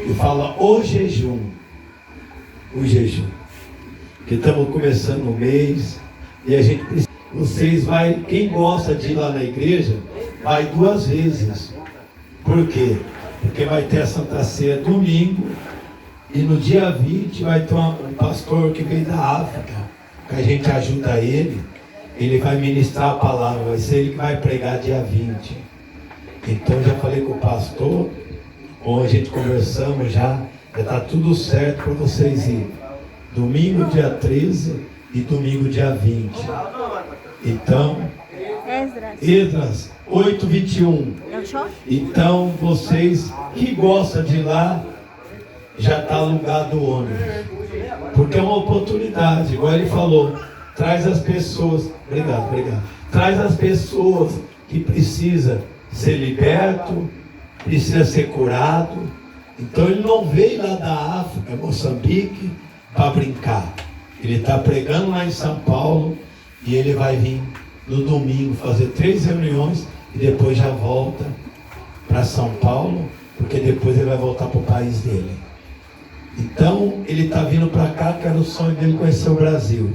E fala o jejum. O jejum. Que estamos começando o mês. E a gente precisa. Vocês vai, quem gosta de ir lá na igreja, vai 2 vezes. Por quê? Porque vai ter a Santa Ceia domingo. E no dia 20 vai ter um pastor que veio da África. Que a gente ajuda ele. Ele vai ministrar a palavra. Vai ser ele que vai pregar dia 20. Então já falei com o pastor. Ou a gente conversamos já está tudo certo para vocês irem. Domingo dia 13 e domingo dia 20. Então, Esdras 8:21. Então vocês que gostam de ir lá, já está alugado o ônibus. Porque é uma oportunidade, igual ele falou, traz as pessoas, obrigado. Traz as pessoas que precisam ser liberto, precisa ser curado. Então ele não veio lá da África, Moçambique, para brincar. Ele está pregando lá em São Paulo e ele vai vir no domingo fazer 3 reuniões e depois já volta para São Paulo, porque depois ele vai voltar para o país dele. Então ele está vindo para cá, que era o sonho dele conhecer o Brasil.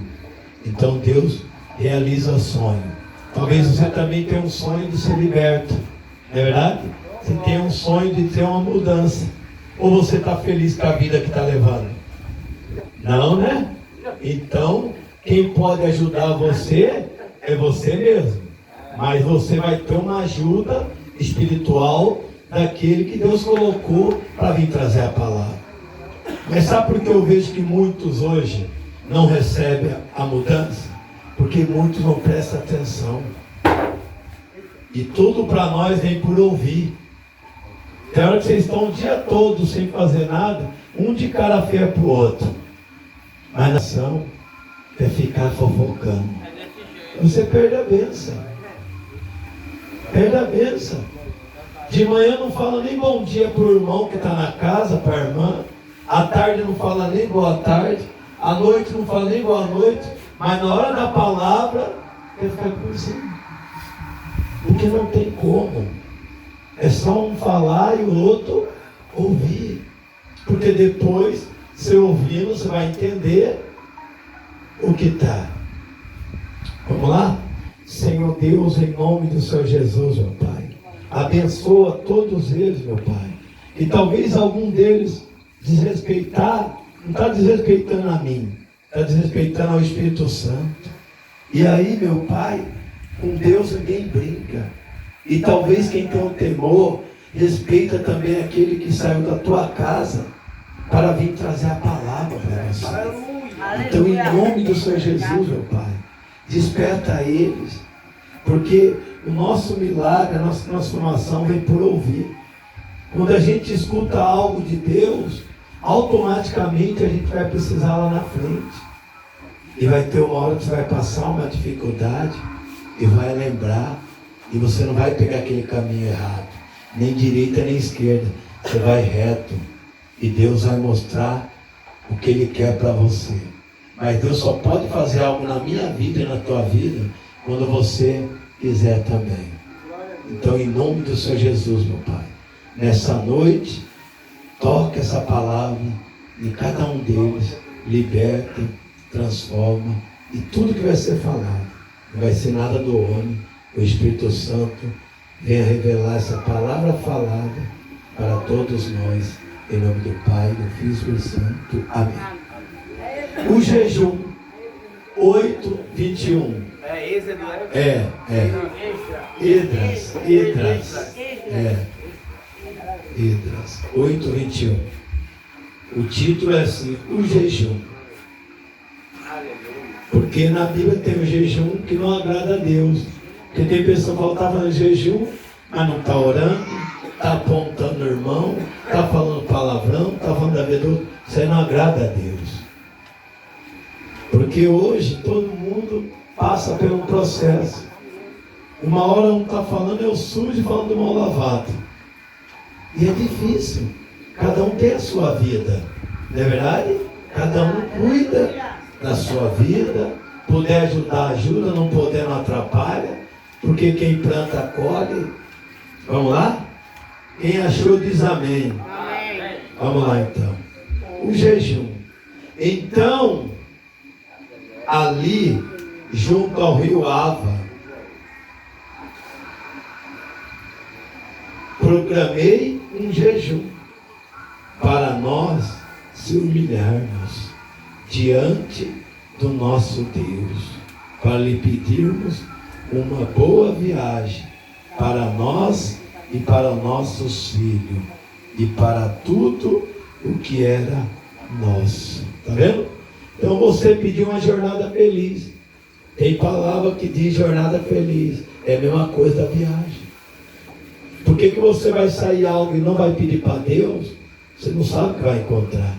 Então Deus realiza o sonho. Talvez você também tenha um sonho de ser liberto, não é verdade? Você tem um sonho de ter uma mudança. Ou você está feliz com a vida que está levando? Não, né? Então, quem pode ajudar você é você mesmo. Mas você vai ter uma ajuda espiritual daquele que Deus colocou para vir trazer a palavra. Mas sabe por que eu vejo que muitos hoje não recebem a mudança? Porque muitos não prestam atenção. E tudo para nós vem por ouvir. Tem hora que vocês estão o dia todo sem fazer nada, um de cara feia para o outro. Mas a nação é ficar fofocando. Você perde a bênção. Perde a bênção. De manhã não fala nem bom dia para o irmão que está na casa, para a irmã. À tarde não fala nem boa tarde. À noite não fala nem boa noite. Mas na hora da palavra, quer ficar conversando. Porque não tem como. É só um falar e o outro ouvir. Porque depois, você ouvindo, você vai entender o que está. Vamos lá? Senhor Deus, em nome do Senhor Jesus, meu Pai. Abençoa todos eles, meu Pai. E talvez algum deles desrespeitar, não está desrespeitando a mim, está desrespeitando ao Espírito Santo. E aí, meu Pai, com Deus ninguém brinca. E talvez quem tem o temor, respeita também aquele que saiu da tua casa para vir trazer a palavra para você. Então, em nome do Senhor Jesus, meu Pai, desperta eles, porque o nosso milagre, a nossa transformação vem por ouvir. Quando a gente escuta algo de Deus, automaticamente a gente vai precisar lá na frente. E vai ter uma hora que você vai passar uma dificuldade e vai lembrar. E você não vai pegar aquele caminho errado, nem direita nem esquerda. Você vai reto. E Deus vai mostrar o que Ele quer para você. Mas Deus só pode fazer algo na minha vida e na tua vida quando você quiser também. Então, em nome do Senhor Jesus, meu Pai, nessa noite, toca essa palavra em cada um deles, liberta, transforma, e tudo que vai ser falado, não vai ser nada do homem. O Espírito Santo venha revelar essa palavra falada para todos nós, em nome do Pai, do Filho e do Espírito Santo. Amém. O jejum 8:21. Esdras 8:21. O título é assim: o jejum. Porque na Bíblia tem o jejum que não agrada a Deus. Porque tem pessoa que está fazendo jejum, mas não está orando, está apontando o irmão, está falando palavrão, está falando da vida do outro. Isso aí não agrada a Deus. Porque hoje todo mundo passa por um processo. Uma hora um está falando eu sujo, falando do mal lavado. E é difícil. Cada um tem a sua vida. Não é verdade? Cada um cuida da sua vida. Puder ajudar, ajuda. Não puder, não atrapalha. Porque quem planta, colhe. Vamos lá? Quem achou diz amém. Vamos lá então. O jejum. Então, ali, junto ao rio Ava, proclamei um jejum para nós se humilharmos diante do nosso Deus, para lhe pedirmos uma boa viagem para nós e para nossos filhos e para tudo o que era nosso. Está vendo? Então você pediu uma jornada feliz. Tem palavra que diz jornada feliz. É a mesma coisa da viagem. Por que você vai sair algo e não vai pedir para Deus? Você não sabe o que vai encontrar.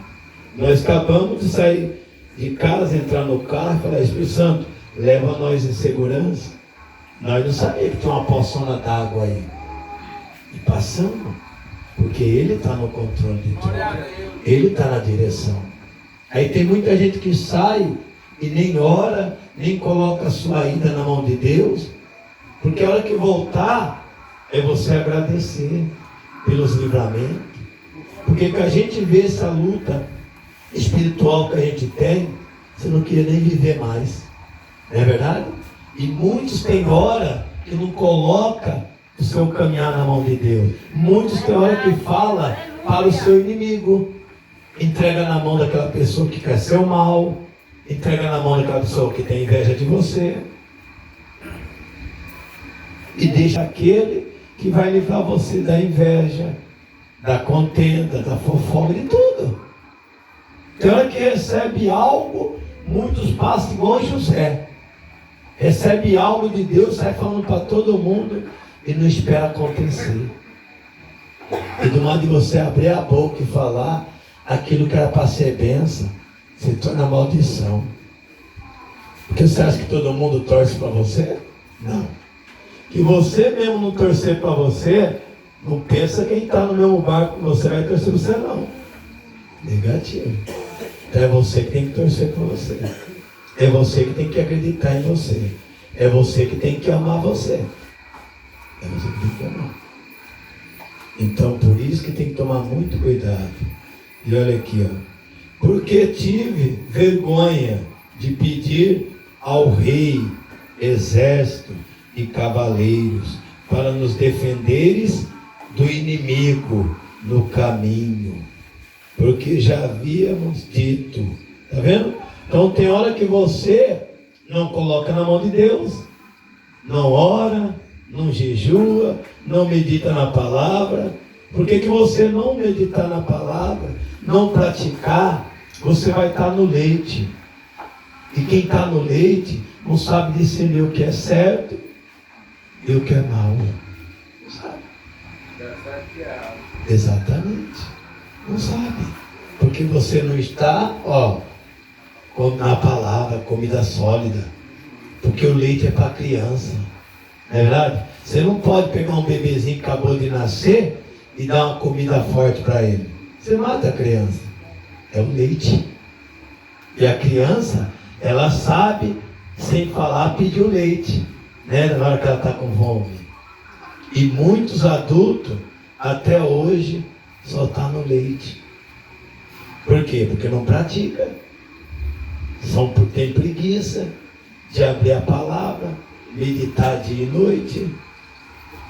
Nós acabamos de sair de casa, entrar no carro e falar: Espírito Santo, leva nós em segurança. Nós não sabíamos que tinha uma poçona d'água aí. E passamos. Porque Ele está no controle de tudo. Ele está na direção. Aí tem muita gente que sai e nem ora, nem coloca a sua ida na mão de Deus. Porque a hora que voltar, é você agradecer pelos livramentos. Porque que a gente vê essa luta espiritual que a gente tem, você não queria nem viver mais. Não é verdade? E muitos têm hora que não coloca o seu caminhar na mão de Deus. Muitos têm hora que fala para o seu inimigo. Entrega na mão daquela pessoa que quer seu mal. Entrega na mão daquela pessoa que tem inveja de você. E deixa aquele que vai livrar você da inveja, da contenda, da fofoca, de tudo. Tem hora que recebe algo, muitos passam igual José. Recebe algo de Deus, sai falando para todo mundo e não espera acontecer. E do modo de você abrir a boca e falar, aquilo que era para ser bênção, se torna maldição. Porque você acha que todo mundo torce para você? Não. Que você mesmo não torcer para você, não pensa quem está no mesmo barco que você vai torcer para você, não. Negativo. Então é você que tem que torcer para você. É você que tem que acreditar em você. É você que tem que amar você. É você que tem que amar. Então por isso que tem que tomar muito cuidado. E olha aqui, ó. Porque tive vergonha de pedir ao rei, exército e cavaleiros, para nos defenderes do inimigo no caminho, porque já havíamos dito. Está vendo? Então tem hora que você não coloca na mão de Deus, não ora, não jejua, não medita na palavra. Por que você não meditar na palavra, não praticar, você vai estar no leite. E quem está no leite não sabe discernir o que é certo e o que é mal. Não sabe. Exatamente. Não sabe. Porque você não está, na palavra, comida sólida. Porque o leite é para criança. Não é verdade? Você não pode pegar um bebezinho que acabou de nascer e dar uma comida forte para ele. Você mata a criança. É o leite. E a criança, ela sabe, sem falar, pedir o leite. Né? Na hora que ela está com fome. E muitos adultos, até hoje, só estão no leite. Por quê? Porque não pratica. Tem preguiça de abrir a palavra, meditar dia e noite.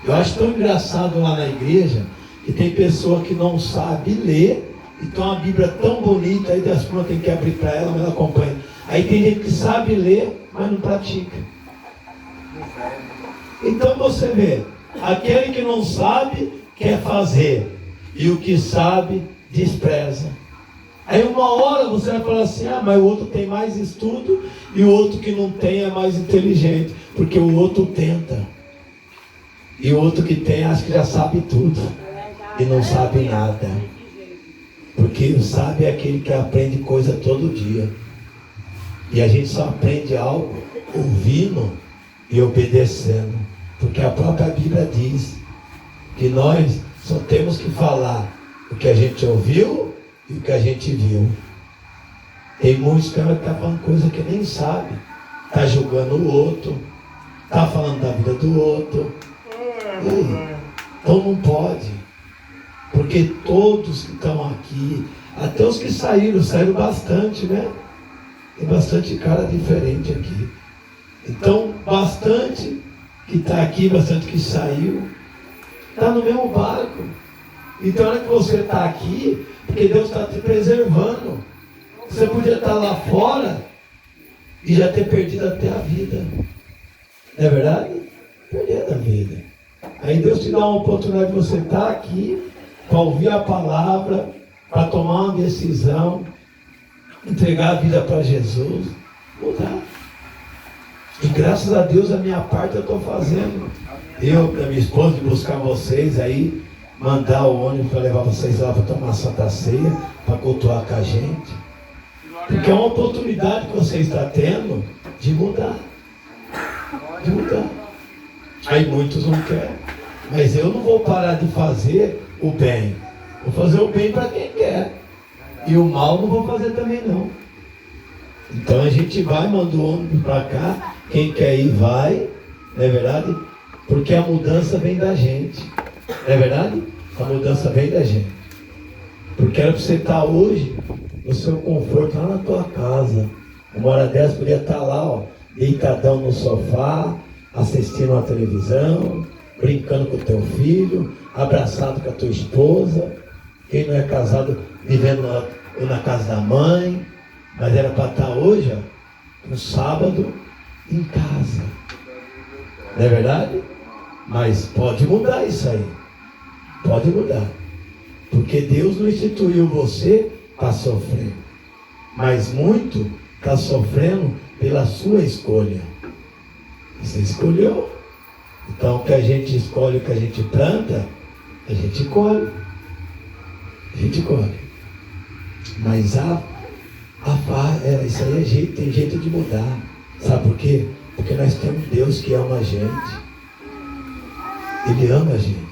Eu acho tão engraçado lá na igreja que tem pessoa que não sabe ler e tem uma Bíblia tão bonita, aí das contas tem que abrir para ela, mas ela acompanha. Aí tem gente que sabe ler, mas não pratica. Então você vê, aquele que não sabe quer fazer, e o que sabe despreza. Aí uma hora você vai falar assim: mas o outro tem mais estudo e o outro que não tem é mais inteligente, porque o outro tenta. E o outro que tem acha que já sabe tudo e não sabe nada. Porque o sábio é aquele que aprende coisa todo dia. E a gente só aprende algo ouvindo e obedecendo. Porque a própria Bíblia diz que nós só temos que falar o que a gente ouviu e o que a gente viu. Tem muitos que estão falando coisa que nem sabe. Está julgando o outro. Está falando da vida do outro. Então não pode. Porque todos que estão aqui, até os que saíram bastante, né? Tem bastante cara diferente aqui. Então, bastante que está aqui, bastante que saiu, está no mesmo barco. Então, na hora que você está aqui, porque Deus está te preservando. Você podia estar lá fora e já ter perdido até a vida. Não é verdade? Perder a vida. Aí Deus te dá uma oportunidade de você estar aqui, para ouvir a palavra, para tomar uma decisão, entregar a vida para Jesus, mudar. E graças a Deus, a minha parte eu estou fazendo. Eu, da minha esposa, de buscar vocês aí, mandar o ônibus para levar vocês lá para tomar Santa Ceia, para cultuar com a gente. Porque é uma oportunidade que você está tendo de mudar. De mudar. Aí muitos não querem. Mas eu não vou parar de fazer o bem. Vou fazer o bem para quem quer. E o mal não vou fazer também não. Então a gente vai, manda o ônibus para cá. Quem quer ir vai. Não é verdade? Porque a mudança vem da gente. Não é verdade? A mudança vem da gente. Porque era para você estar hoje no seu conforto lá na tua casa. Uma hora dessa podia estar lá, ó, deitadão no sofá, assistindo a televisão, brincando com o teu filho, abraçado com a tua esposa. Quem não é casado, vivendo na casa da mãe. Mas era para estar hoje, ó, no sábado, em casa. Não é verdade? Mas pode mudar isso aí. Pode mudar. Porque Deus não instituiu você para sofrer. Mas muito está sofrendo pela sua escolha. Você escolheu. Então o que a gente escolhe, o que a gente planta, a gente colhe. A gente colhe. Mas isso aí é jeito, tem jeito de mudar. Sabe por quê? Porque nós temos Deus que ama a gente. Ele ama a gente.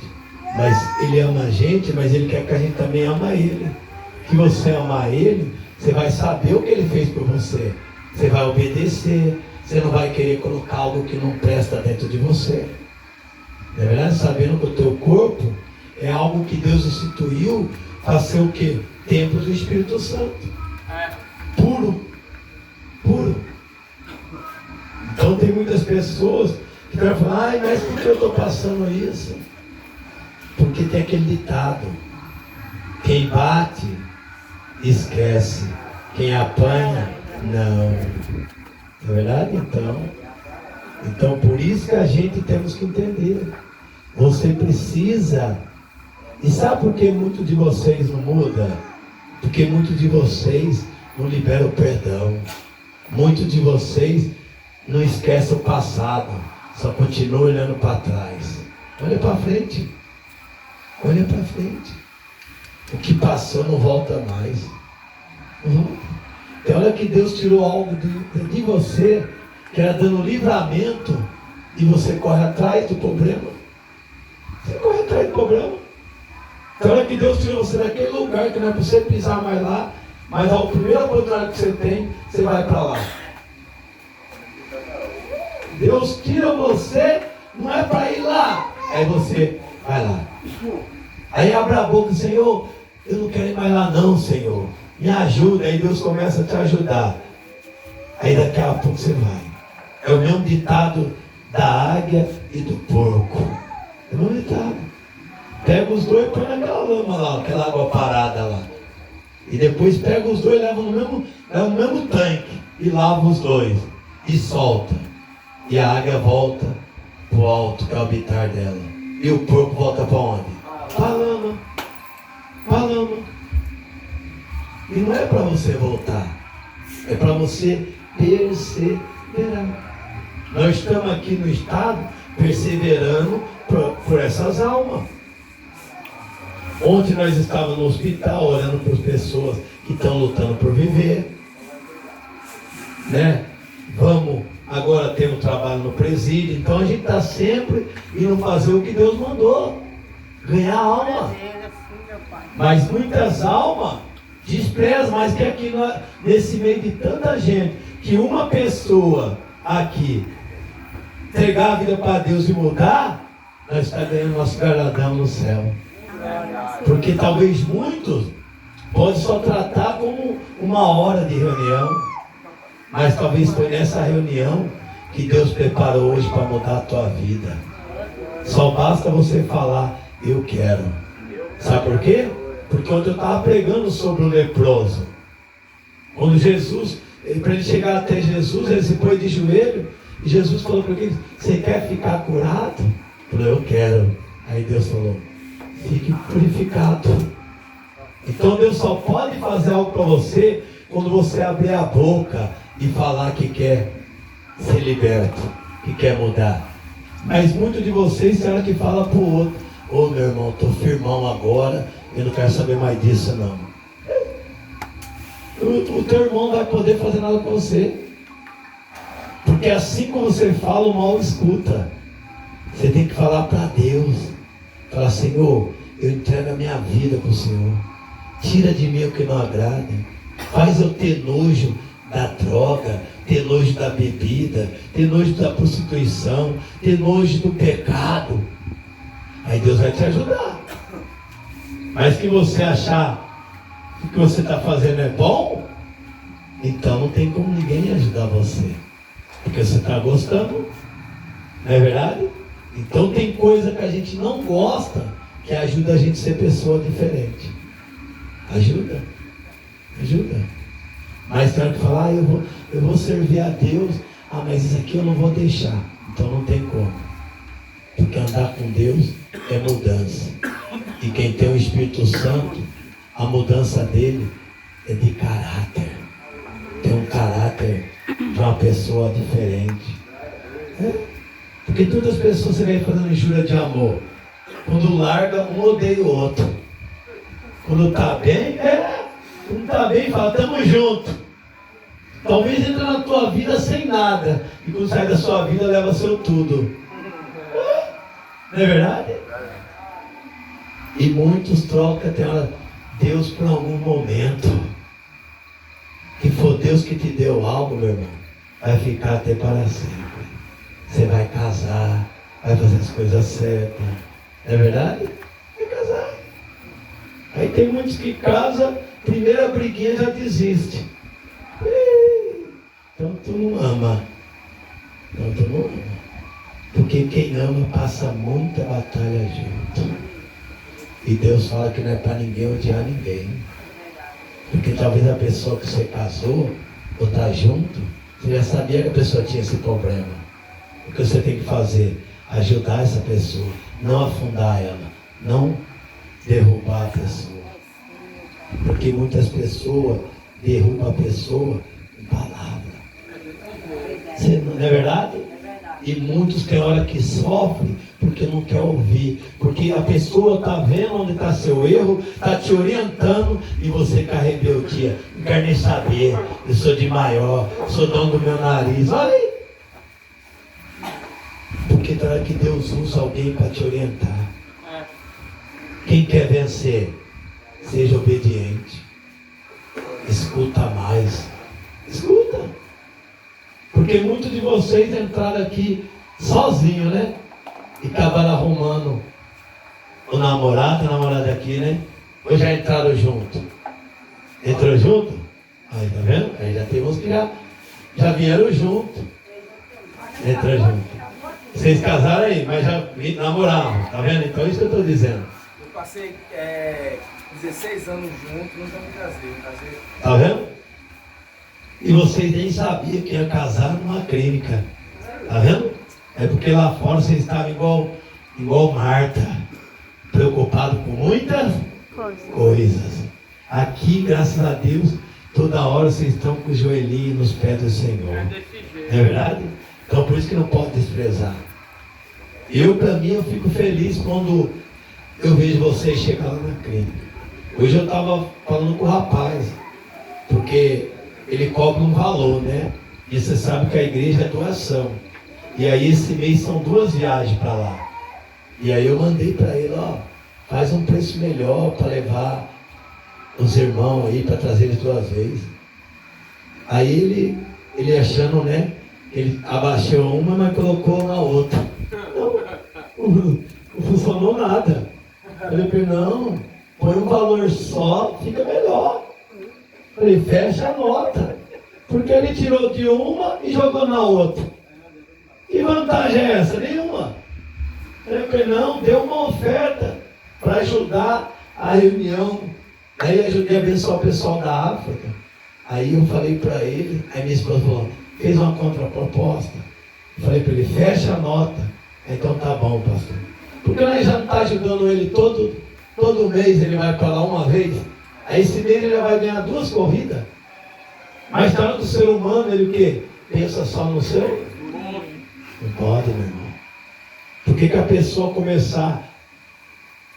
Mas Ele ama a gente, mas Ele quer que a gente também ama Ele. Que você amar Ele, você vai saber o que Ele fez por você. Você vai obedecer. Você não vai querer colocar algo que não presta dentro de você. Não é verdade? Sabendo que o teu corpo é algo que Deus instituiu para ser o quê? Templo do Espírito Santo. Puro. Puro. Então tem muitas pessoas que vão falar, ai, mas por que eu estou passando isso? Porque tem aquele ditado: quem bate, esquece. Quem apanha, não. Não é verdade? Então por isso que a gente temos que entender. Você precisa. E sabe por que muitos de vocês não mudam? Porque muitos de vocês não liberam o perdão. Muitos de vocês não esquecem o passado. Só continuam olhando para trás. Olha para frente. Olha para frente. O que passou não volta mais. Tem hora que Deus tirou algo de você, que era dando livramento, e você corre atrás do problema. Você corre atrás do problema. Tem hora que Deus tirou você daquele lugar que não é para você pisar mais lá, mas a primeira oportunidade que você tem, você vai para lá. Deus tira você, não é para ir lá. Aí você vai lá. Aí abre a boca, Senhor, eu não quero ir mais lá não, Senhor. Me ajuda. Aí Deus começa a te ajudar. Aí daqui a pouco você vai. É o mesmo ditado da águia e do porco. É o mesmo ditado. Pega os dois e põe naquela lama lá, aquela água parada lá. E depois pega os dois e leva no mesmo tanque. E lava os dois. E solta. E a águia volta para o alto, que é o habitar dela. E o porco volta para onde? Para a lama. Para a lama. E não é para você voltar. É para você perseverar. Nós estamos aqui no estado perseverando por essas almas. Ontem nós estávamos no hospital orando por pessoas que estão lutando por viver. Né? Vamos, agora temos trabalho no presídio. Então a gente está sempre indo fazer o que Deus mandou. Ganhar alma. Mas muitas almas desprezam, mas que aqui nesse meio de tanta gente, que uma pessoa aqui entregar a vida para Deus e mudar, nós estamos ganhando nosso galardão no céu. Porque talvez muitos podem só tratar como uma hora de reunião, mas talvez foi nessa reunião que Deus preparou hoje para mudar a tua vida. Só basta você falar, eu quero. Sabe por quê? Porque ontem eu estava pregando sobre o leproso. Quando Jesus, para ele chegar até Jesus, ele se pôs de joelho. E Jesus falou para ele, você quer ficar curado? Ele falou, eu quero. Aí Deus falou, fique purificado. Então Deus só pode fazer algo para você quando você abrir a boca e falar que quer ser liberto, que quer mudar. Mas muitos de vocês tem hora que fala para o outro, ô meu irmão, estou firmão agora, eu não quero saber mais disso não. O teu irmão não vai poder fazer nada com você. Porque assim como você fala, o mal escuta. Você tem que falar para Deus. Falar, Senhor, eu entrego a minha vida para o Senhor. Tira de mim o que não agrada. Faz eu ter nojo da droga, ter nojo da bebida, ter nojo da prostituição, ter nojo do pecado. Aí Deus vai te ajudar. Mas que você achar que o que você está fazendo é bom, então não tem como ninguém ajudar você. Porque você está gostando, não é verdade? Então tem coisa que a gente não gosta, que ajuda a gente a ser pessoa diferente. Ajuda. Mas tem hora que falar, eu vou servir a Deus, mas isso aqui eu não vou deixar. Então não tem como. Porque andar com Deus é mudança. E quem tem o Espírito Santo, a mudança dele é de caráter. Tem um caráter de uma pessoa diferente. Porque todas as pessoas você vem fazendo injúria de amor. Quando larga, um odeia o outro. Quando está bem, quando está bem, fala, tamo junto. Talvez entre na tua vida sem nada. E quando sai da sua vida, leva seu tudo. Não é verdade? E muitos trocam até Deus por algum momento. Que for Deus que te deu algo, meu irmão, vai ficar até para sempre. Você vai casar, vai fazer as coisas certas. Não é verdade? Vai casar. Aí tem muitos que casam, primeira briguinha já desiste. Então tu não ama. Porque quem ama passa muita batalha junto. E Deus fala que não é para ninguém odiar ninguém. Porque talvez a pessoa que você casou, ou está junto, você já sabia que a pessoa tinha esse problema. O que você tem que fazer? Ajudar essa pessoa, não afundar ela, não derrubar a pessoa. Porque muitas pessoas derrubam a pessoa com palavra. Não é verdade? E muitos tem hora que sofrem porque não quer ouvir. Porque a pessoa está vendo onde está seu erro, está te orientando e você com a rebeldia. Não quer nem saber. Eu sou de maior, sou dono do meu nariz. Olha aí. Porque tem hora que Deus usa alguém para te orientar. Quem quer vencer, seja obediente. Escuta mais. Escuta. Porque muitos de vocês entraram aqui sozinhos, né? E acabaram arrumando o namorado, a namorada aqui, né? Ou já entraram junto? Entrou junto? Aí, tá vendo? Aí já tem uns que já vieram junto. Entrou junto. Vocês casaram aí, mas já namoravam, tá vendo? Então é isso que eu estou dizendo. Eu passei 16 anos junto, nunca me casei. Tá vendo? E vocês nem sabiam que ia casar numa clínica. Tá vendo? É porque lá fora vocês estavam igual Marta, preocupado com muitas coisas. Aqui, graças a Deus, toda hora vocês estão com o joelhinho nos pés do Senhor. Não é verdade? Então por isso que não pode desprezar. Para mim, eu fico feliz quando eu vejo vocês chegar lá na clínica. Hoje eu estava falando com o rapaz, porque ele cobra um valor, né? E você sabe que a igreja é doação. E aí esse mês são 2 viagens para lá. E aí eu mandei para ele, faz um preço melhor para levar os irmãos aí, para trazer eles 2 vezes. Aí ele achando, né? Ele abaixou uma, mas colocou na outra. Não funcionou nada. Falei para ele, não, põe um valor só, fica melhor. Falei, fecha a nota. Porque ele tirou de uma e jogou na outra. Que vantagem é essa? Nenhuma. Falei para ele, não, deu uma oferta para ajudar a reunião. Aí eu ajudei a abençoar o pessoal da África. Aí eu falei para ele, aí minha esposa falou, fez uma contraproposta. Eu falei para ele, fecha a nota. Então tá bom, pastor. Porque nós já não está ajudando ele todo mês, ele vai para lá uma vez. Aí esse mês ele já vai ganhar 2 corridas. Mas está no ser humano, ele o quê? Pensa só no seu? Não pode, meu irmão. Por que a pessoa começar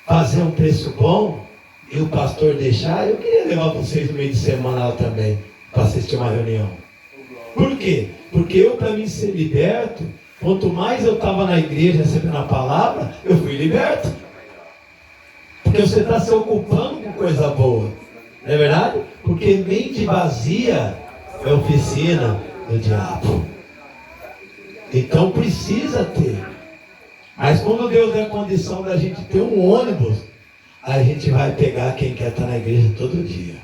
a fazer um preço bom e o pastor deixar? Eu queria levar vocês no meio de semana lá também, para assistir uma reunião. Por quê? Porque eu, para mim ser liberto, quanto mais eu estava na igreja recebendo a palavra, eu fui liberto. Porque você está se ocupando com coisa boa. Não é verdade? Porque mente vazia é oficina do diabo. Então precisa ter. Mas quando Deus der a condição da gente ter um ônibus, a gente vai pegar quem quer estar na igreja todo dia.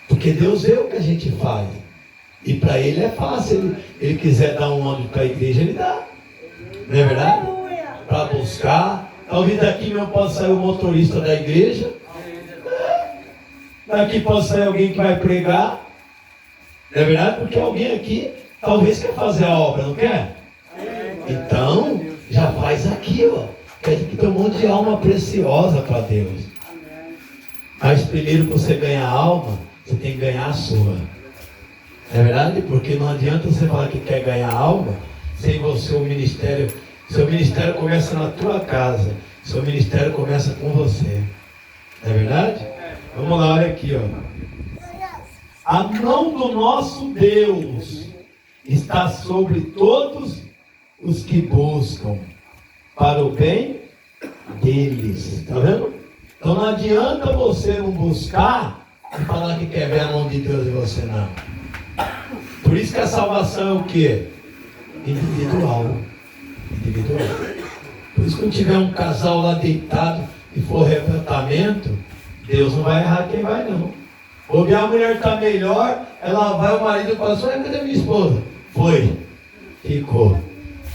Porque Deus vê o que a gente faz. E para Ele é fácil. Ele quiser dar um ônibus para a igreja, Ele dá. Não é verdade? Para buscar. Talvez daqui não possa sair o motorista da igreja. Daqui pode sair alguém que vai pregar. Não é verdade? Porque alguém aqui talvez quer fazer a obra, não quer? Então, já faz aqui, ó. Quer dizer que tem um monte de alma preciosa para Deus. Mas primeiro para você ganhar a alma, você tem que ganhar a sua. Não é verdade? Porque não adianta você falar que quer ganhar alma sem você o ministério. Seu ministério começa na tua casa. Seu ministério começa com você. Não é verdade? Vamos lá, olha aqui, ó. A mão do nosso Deus está sobre todos os que buscam para o bem deles. Está vendo? Então não adianta você não buscar e falar que quer ver a mão de Deus em você, não. Por isso que a salvação é o quê? Individual. Individual. Por isso que quando tiver um casal lá deitado e for arrebatamento, Deus não vai errar quem vai, não. Ou a mulher está melhor, ela vai, o marido passou, cadê minha esposa? Foi. Ficou.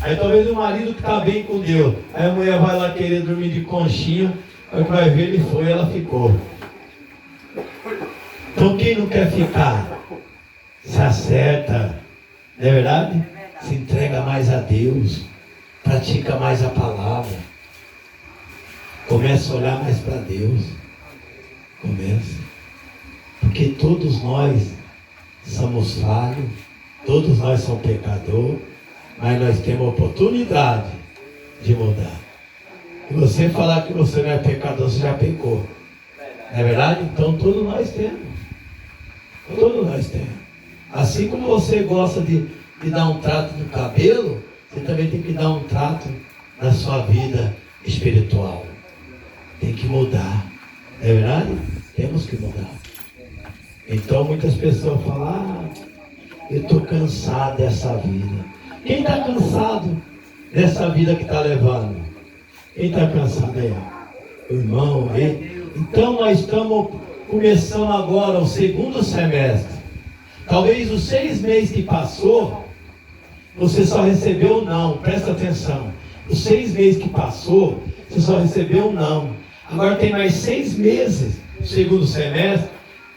Aí talvez o marido que está bem com Deus, aí a mulher vai lá querer dormir de conchinha, aí vai ver, ele foi, ela ficou. Então quem não quer ficar, se acerta, não é verdade? Se entrega mais a Deus, pratica mais a palavra, começa a olhar mais para Deus, começa. Porque todos nós somos falhos, todos nós somos pecadores, mas nós temos a oportunidade de mudar. E você falar que você não é pecador, você já pecou. Não é verdade? Então todos nós temos. Todos nós temos. Assim como você gosta de dar um trato no cabelo, você também tem que dar um trato na sua vida espiritual. Tem que mudar. Não é verdade? Temos que mudar. Então muitas pessoas falam, eu estou cansado dessa vida. Quem está cansado dessa vida que está levando? Quem está cansado aí? Irmão, aí. Então nós estamos começando agora o 2º semestre. Talvez os 6 meses que passou, você só recebeu não, presta atenção. Os 6 meses que passou, você só recebeu não. Agora tem mais 6 meses, no 2º semestre,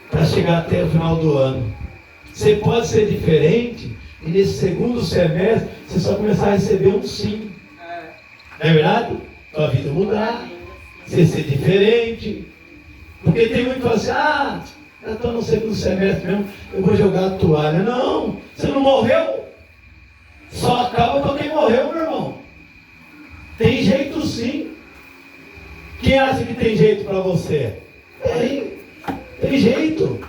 para chegar até o final do ano. Você pode ser diferente e nesse 2º semestre você só começar a receber um sim. Não é verdade? Tua vida mudar, você ser diferente. Porque tem muito que falar assim, já estou no 2º semestre mesmo, eu vou jogar a toalha. Não, você não morreu. Só acaba para quem morreu, meu irmão. Tem jeito sim. Quem acha que tem jeito para você? Tem jeito.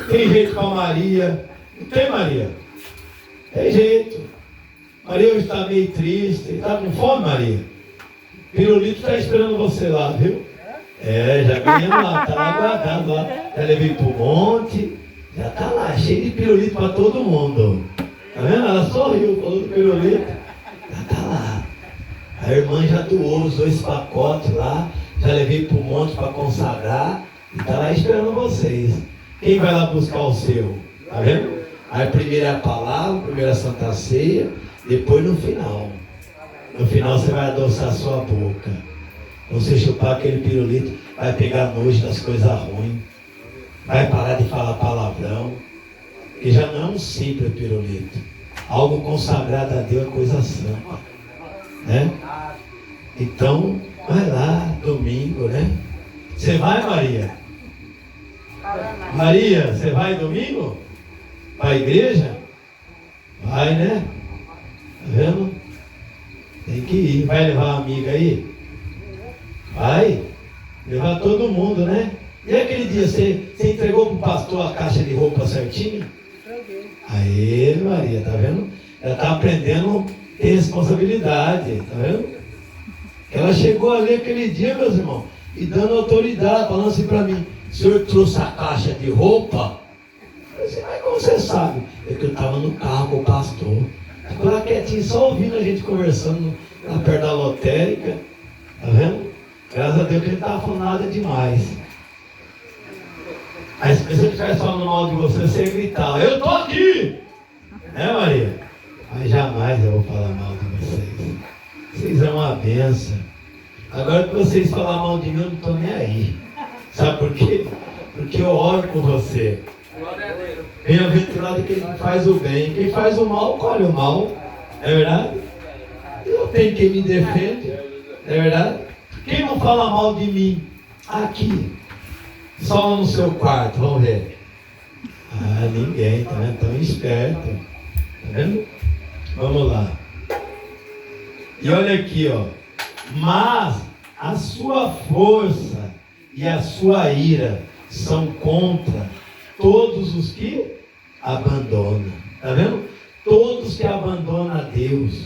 Tem jeito com a Maria. Não tem, Maria? Tem jeito. Maria hoje está meio triste. Está com fome, Maria? Pirulito está esperando você lá, viu? Já ganhamos lá. Está lá guardado lá. Já levei para o monte. Já está lá, cheio de pirulito para todo mundo. Tá vendo? Ela sorriu, falou do pirulito. Já está lá. A irmã já doou os 2 pacotes lá. Já levei para o monte para consagrar e está lá esperando vocês. Quem vai lá buscar o seu? Tá vendo? Aí primeiro é a palavra, primeiro é a Santa Ceia, depois no final. No final você vai adoçar a sua boca. Quando você chupar aquele pirulito, vai pegar nojo das coisas ruins. Vai parar de falar palavrão. Que já não é um simples pirulito. Algo consagrado a Deus é coisa santa. Né? Então, vai lá, domingo, né? Você vai, Maria? Maria, você vai domingo? Vai à igreja? Vai, né? Tá vendo? Tem que ir. Vai levar uma amiga aí? Vai. Levar todo mundo, né? E aquele dia, você entregou para o pastor a caixa de roupa certinha? Aê, Maria, tá vendo? Ela está aprendendo a ter responsabilidade, tá vendo? Ela chegou ali aquele dia, meus irmãos, e dando autoridade, falando assim para mim: o senhor trouxe a caixa de roupa? Eu disse: mas como você sabe? É que eu estava no carro com o pastor. Ficou lá quietinho, só ouvindo a gente conversando lá perto da lotérica, tá vendo? Graças a Deus que ele estava falando nada demais. Aí se você estivesse falando mal de você, você ia gritar: eu estou aqui! Né, Maria? Mas jamais eu vou falar mal de vocês. Vocês são uma benção. Agora que vocês falar mal de mim, eu não estou nem aí. Sabe por quê? Porque eu oro por você. Bem-aventurado aquele que faz o bem. Quem faz o mal, colhe o mal. É verdade? Eu tenho quem me defende. É verdade? Quem não fala mal de mim? Aqui. Só no seu quarto, vamos ver. Ah, ninguém, tá vendo? Tão esperto. Tá vendo? Vamos lá. E olha aqui, ó. Mas a sua força e a sua ira são contra todos os que abandonam. Tá vendo? Todos que abandonam a Deus.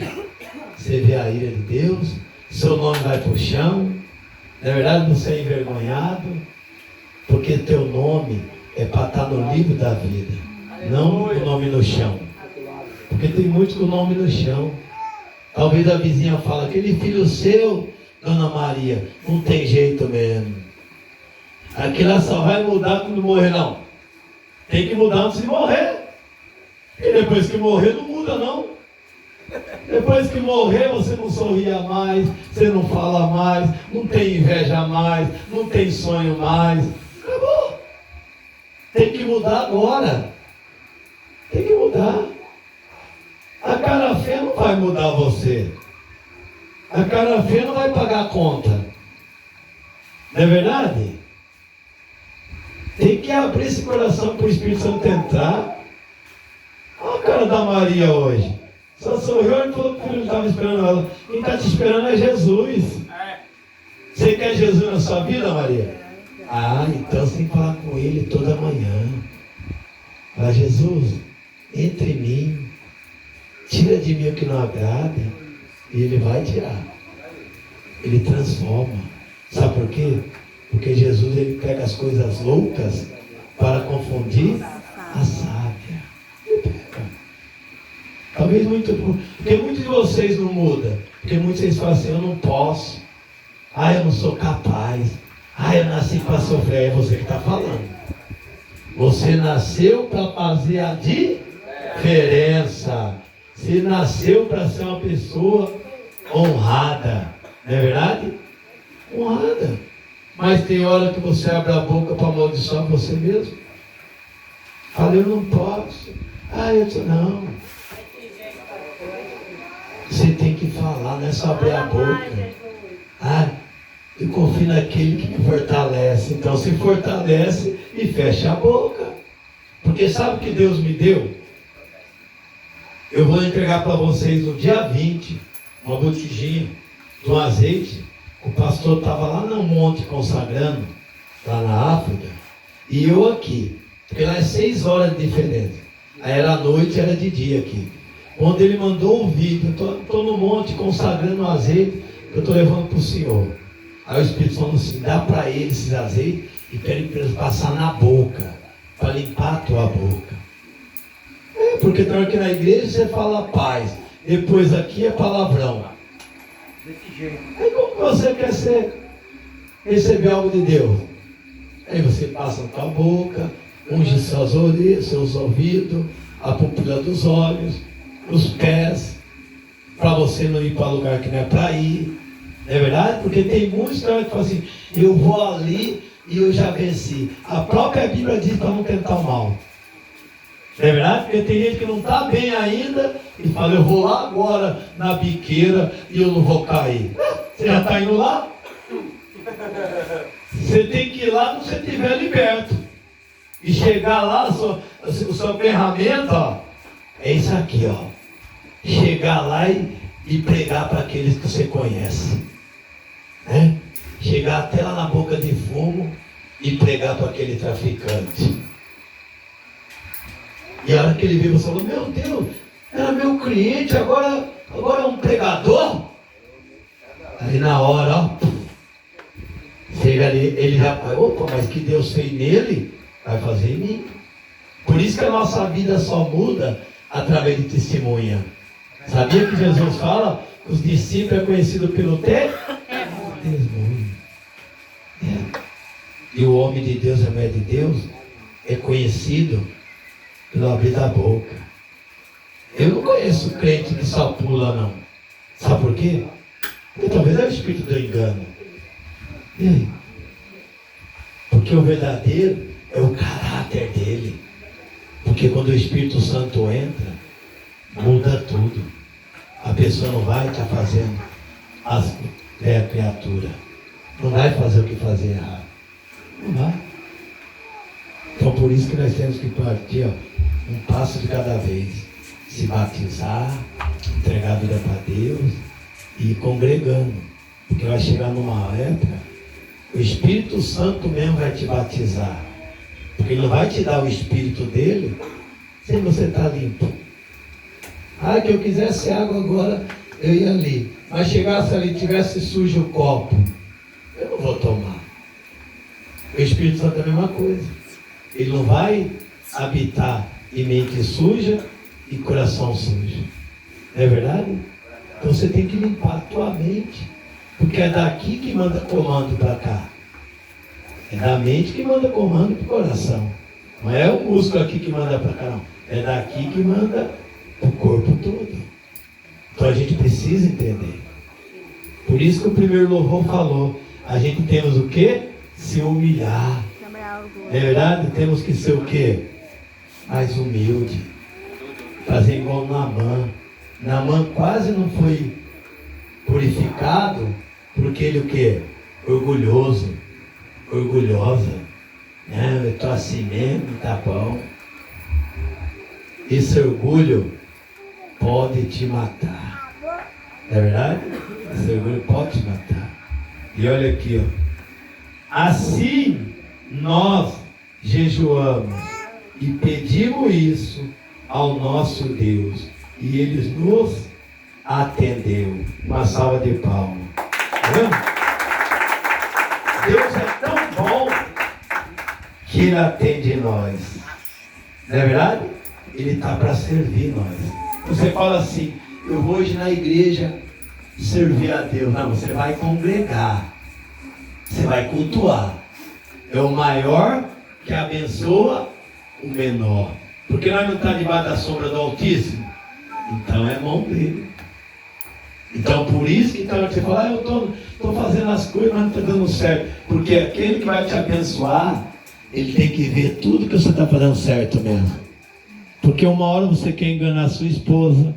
Você vê a ira de Deus, seu nome vai pro chão. Na verdade, você é envergonhado, porque teu nome é para estar no livro da vida, não o nome no chão. Porque tem muitos com o nome no chão. Talvez a vizinha fala: aquele filho seu, Dona Maria, não tem jeito mesmo. Aquilo só vai mudar quando morrer, não. Tem que mudar antes de morrer. E depois que morrer, não muda, não. Depois que morrer, você não sorria mais, você não fala mais, não tem inveja mais, não tem sonho mais. Acabou. Tem que mudar agora. Tem que mudar. A cara feia não vai mudar você. A cara feia não vai pagar a conta. Não é verdade? Tem que abrir esse coração para o Espírito Santo entrar. Olha a cara da Maria hoje. Só sorriu e falou que o filho não estava esperando ela. Quem está te esperando é Jesus. Você quer Jesus na sua vida, Maria? Ah, então você tem que falar com Ele toda manhã. Fala: Jesus, entre em mim. Tira de mim o que não agrada. E Ele vai tirar. Ele transforma. Sabe por quê? Porque Jesus, Ele pega as coisas loucas para confundir a sábia. Ele pega. Talvez porque muitos de vocês não mudam. Porque muitos de vocês falam assim: eu não posso. Ah, eu não sou capaz. Ah, eu nasci para sofrer. É você que está falando. Você nasceu para fazer a diferença. Você nasceu para ser uma pessoa honrada. Não é verdade? Honrada. Mas tem hora que você abre a boca para amaldiçoar você mesmo. Fala: eu não posso. Ah, eu disse: não. Você tem que falar, não é só abrir a boca. Ah, eu confio naquele que me fortalece. Então se fortalece e fecha a boca. Porque sabe o que Deus me deu? Eu vou entregar para vocês no dia 20, uma botijinha de um azeite. O pastor estava lá no monte consagrando, lá na África, e eu aqui, porque lá é 6 horas de diferença. Aí era à noite, era de dia aqui. Quando ele mandou o vídeo: estou no monte consagrando o azeite, eu estou levando para o Senhor. Aí o Espírito falou assim: dá para ele esses azeites e pede para eles passar na boca, para limpar a tua boca. Porque tem hora que na igreja você fala paz, depois aqui é palavrão. Desse jeito. Aí como você quer ser? receber algo de Deus. Aí você passa na tua boca, unge suas orelhas, seus ouvidos, a pupila dos olhos, os pés, para você não ir para lugar que não é para ir. Não é verdade? Porque tem muitos que falam assim, eu vou ali e eu já venci. A própria Bíblia diz para não tentar o mal. Não é verdade? Porque tem gente que não está bem ainda e fala, eu vou lá agora na biqueira e eu não vou cair. Você já está indo lá? Você tem que ir lá quando você estiver liberto. E chegar lá, a sua ferramenta, ó, é isso aqui, ó. Chegar lá e pregar para aqueles que você conhece. Né? Chegar até lá na boca de fumo e pregar para aquele traficante. E a hora que ele viu, você falou, meu Deus, era meu cliente, agora é um pregador? Aí na hora, ó, chega ali, ele já fala, opa, mas que Deus fez nele, vai fazer em mim. Por isso que a nossa vida só muda através de testemunha. Sabia que Jesus fala que os discípulos é conhecido pelo testemunho? E o homem de Deus, a mulher de Deus, é conhecido pelo abrir da boca. Eu não conheço crente que só pula, não. Sabe por quê? Porque talvez é o espírito do engano. E aí? Porque o verdadeiro é o caráter dele. Porque quando o Espírito Santo entra, muda tudo. A pessoa não vai estar fazendo a criatura. Não vai fazer o que fazer errado. Não vai. Então por isso que nós temos que partir, ó, um passo de cada vez. Se batizar, entregar a vida para Deus e ir congregando. Porque vai chegar numa época, o Espírito Santo mesmo vai te batizar. Porque ele não vai te dar o Espírito dele sem você estar limpo. Ah, que eu quisesse água agora, eu ia ali. Mas chegasse ali, tivesse sujo o copo, eu não vou tomar. O Espírito Santo é a mesma coisa. Ele não vai habitar em mente suja e coração sujo. Não é verdade? Então você tem que limpar a tua mente. Porque é daqui que manda comando para cá. É da mente que manda comando para o coração. Não é o músculo aqui que manda para cá, não. É daqui que manda o corpo todo. Então a gente precisa entender. Por isso que o primeiro louvor falou, a gente temos o quê? Se humilhar. É verdade? Temos que ser o quê? Mais humilde. Fazer igual Naamã. Naamã quase não foi purificado, porque ele o quê? Orgulhoso, orgulhosa. Eu estou assim mesmo, tá bom. Esse orgulho pode te matar. É verdade? Esse orgulho pode te matar. E olha aqui, ó. Assim nós jejuamos e pedimos isso ao nosso Deus. E Ele nos atendeu. Uma salva de palmas. Tá vendo? Deus é tão bom que Ele atende nós. Não é verdade? Ele está para servir nós. Você fala assim, eu vou hoje na igreja servir a Deus. Não, você vai congregar. Você vai cultuar. É o maior que abençoa o menor. Porque nós não estamos debaixo da sombra do Altíssimo. Então é mão dele. Então por isso que então, você fala, eu estou fazendo as coisas, mas não está dando certo. Porque aquele que vai te abençoar, ele tem que ver tudo que você está fazendo certo mesmo. Porque uma hora você quer enganar a sua esposa,